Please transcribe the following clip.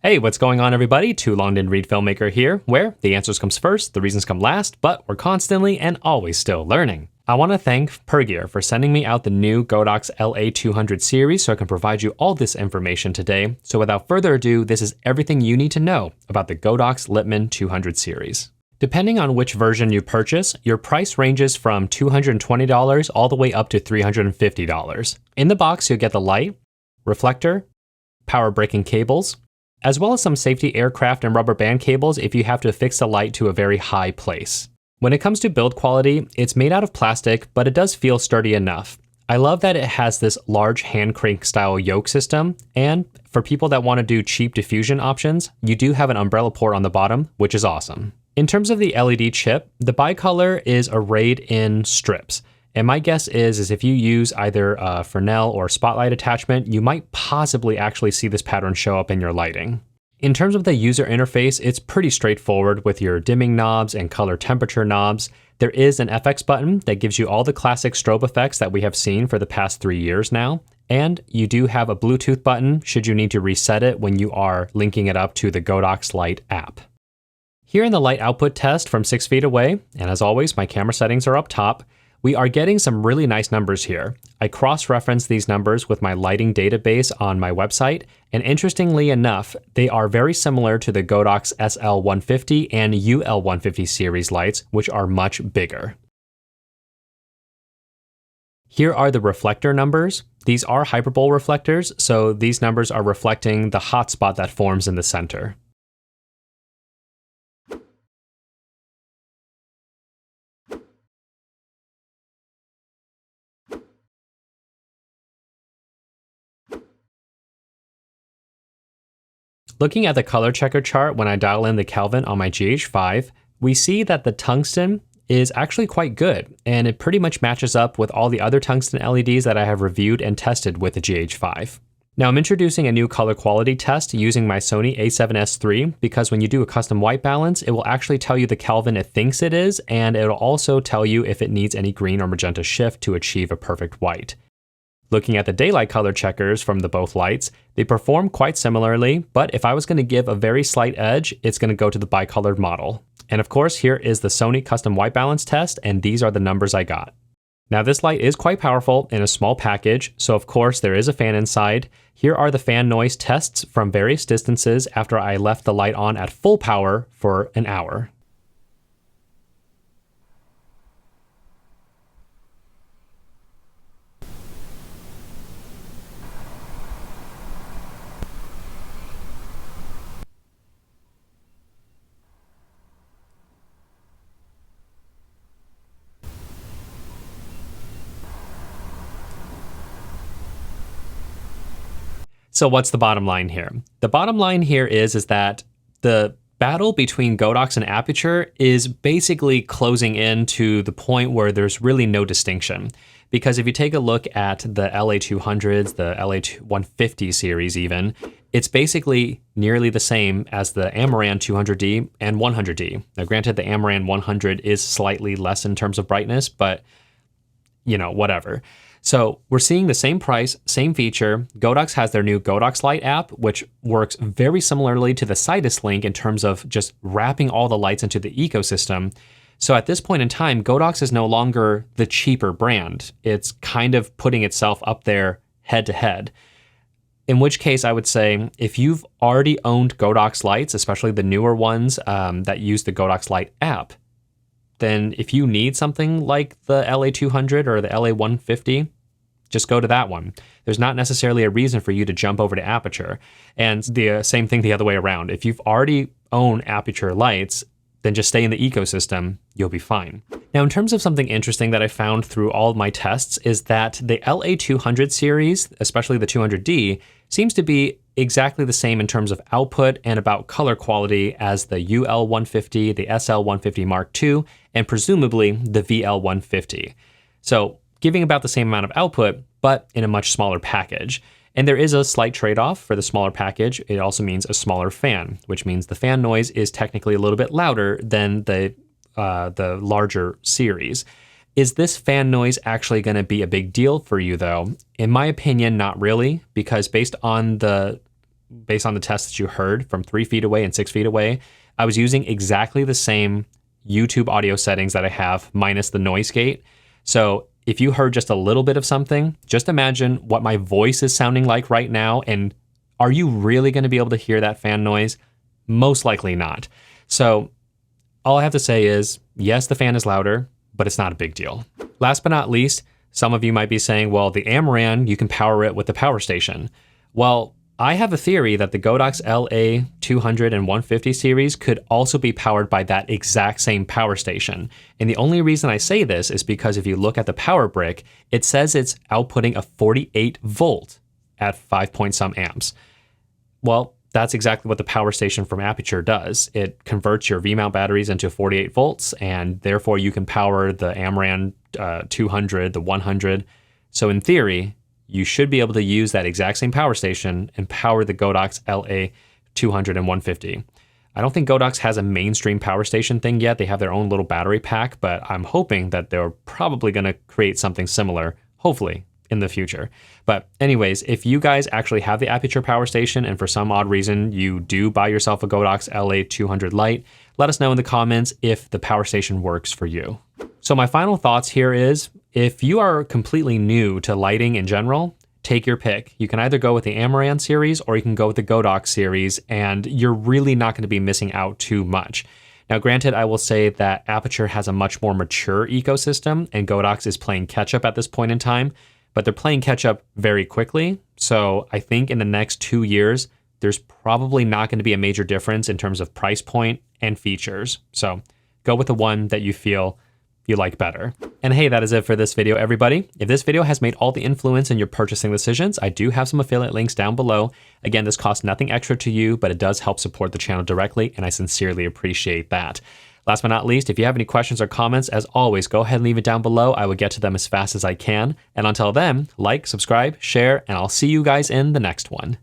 Hey, what's going on everybody? Too Long Didn't Read Filmmaker here, where the answers comes first, the reasons come last, but we're constantly and always still learning. I want to thank Pergear for sending me out the new Godox LA200 series so I can provide you all this information today. So without further ado, this is everything you need to know about the Godox Litemon 200 series. Depending on which version you purchase, your price ranges from $220 all the way up to $350. In the box, you'll get the light, reflector, power breaking cables, as well as some safety aircraft and rubber band cables if you have to fix the light to a very high place. When it comes to build quality, it's made out of plastic, but it does feel sturdy enough. I love that it has this large hand crank style yoke system, and for people that want to do cheap diffusion options, you do have an umbrella port on the bottom, which is awesome. In terms of the LED chip, the bicolor is arrayed in strips. And my guess is if you use either a Fresnel or spotlight attachment, you might possibly actually see this pattern show up in your lighting. In terms of the user interface, it's pretty straightforward with your dimming knobs and color temperature knobs. There is an FX button that gives you all the classic strobe effects that we have seen for the past 3 years now. And you do have a Bluetooth button should you need to reset it when you are linking it up to the Godox Light app. Here in the light output test from 6 feet away, and as always, my camera settings are up top, we are getting some really nice numbers here. I cross-referenced these numbers with my lighting database on my website, and interestingly enough, they are very similar to the Godox SL150 and UL150 series lights, which are much bigger. Here are the reflector numbers. These are hyperbole reflectors, so these numbers are reflecting the hotspot that forms in the center. Looking at the color checker chart when I dial in the Kelvin on my GH5, we see that the tungsten is actually quite good, and it pretty much matches up with all the other tungsten LEDs that I have reviewed and tested with the GH5. Now I'm introducing a new color quality test using my Sony a7S III because when you do a custom white balance, it will actually tell you the Kelvin it thinks it is, and it'll also tell you if it needs any green or magenta shift to achieve a perfect white. Looking at the daylight color checkers from the both lights, they perform quite similarly, but if I was going to give a very slight edge, it's going to go to the bicolored model. And of course, here is the Sony custom white balance test, and these are the numbers I got. Now this light is quite powerful in a small package, so of course there is a fan inside. Here are the fan noise tests from various distances after I left the light on at full power for an hour. So what's the bottom line here? The bottom line here is that the battle between Godox and Aputure is basically closing in to the point where there's really no distinction. Because if you take a look at the LA200s, the LA150 series even, it's basically nearly the same as the Amaran 200D and 100D. Now granted, the Amaran 100 is slightly less in terms of brightness, but you know, whatever. So we're seeing the same price, same feature. Godox has their new Godox Light app, which works very similarly to the Sidus Link in terms of just wrapping all the lights into the ecosystem. So at this point in time, Godox is no longer the cheaper brand. It's kind of putting itself up there head to head. In which case I would say, if you've already owned Godox lights, especially the newer ones that use the Godox Light app, then if you need something like the LA200 or the LA150, just go to that one. There's not necessarily a reason for you to jump over to Aputure. And the same thing the other way around. If you've already owned Aputure lights, then just stay in the ecosystem, you'll be fine. Now, in terms of something interesting that I found through all of my tests is that the LA200 series, especially the 200D, seems to be exactly the same in terms of output and about color quality as the UL150, the SL150 Mark II, and presumably the VL150. So giving about the same amount of output, but in a much smaller package. And there is a slight trade-off for the smaller package. It also means a smaller fan, which means the fan noise is technically a little bit louder than the larger series. Is this fan noise actually going to be a big deal for you though? In my opinion, not really, because based on the based on the tests that you heard from 3 feet away and 6 feet away, I was using exactly the same YouTube audio settings that I have minus the noise gate. So if you heard just a little bit of something, just imagine what my voice is sounding like right now. And are you really going to be able to hear that fan noise? Most likely not. So all I have to say is, yes, the fan is louder, but it's not a big deal. Last but not least, some of you might be saying, well, the Amaran, you can power it with the power station. Well, I have a theory that the Godox LA200 and 150 series could also be powered by that exact same power station. And the only reason I say this is because if you look at the power brick, it says it's outputting a 48 volt at 5 point some amps. Well, that's exactly what the power station from Aputure does. It converts your V-mount batteries into 48 volts, and therefore you can power the Amaran 200, the 100. So in theory, you should be able to use that exact same power station and power the Godox LA200 and 150. I don't think Godox has a mainstream power station thing yet. They have their own little battery pack, but I'm hoping that they're probably going to create something similar, hopefully, in the future. But anyways, if you guys actually have the Aputure power station and for some odd reason you do buy yourself a Godox LA200 Lite, let us know in the comments if the power station works for you. So my final thoughts here is, if you are completely new to lighting in general, take your pick. You can either go with the Amaran series or you can go with the Godox series, and you're really not going to be missing out too much. Now, granted, I will say that Aputure has a much more mature ecosystem and Godox is playing catch up at this point in time, but they're playing catch up very quickly. So I think in the next 2 years, there's probably not going to be a major difference in terms of price point and features. So go with the one that you feel you like better. And hey, that is it for this video, everybody. If this video has made all the influence in your purchasing decisions, I do have some affiliate links down below. Again, this costs nothing extra to you, but it does help support the channel directly, and I sincerely appreciate that. Last but not least, if you have any questions or comments, as always, go ahead and leave it down below. I will get to them as fast as I can. And until then, like, subscribe, share, and I'll see you guys in the next one.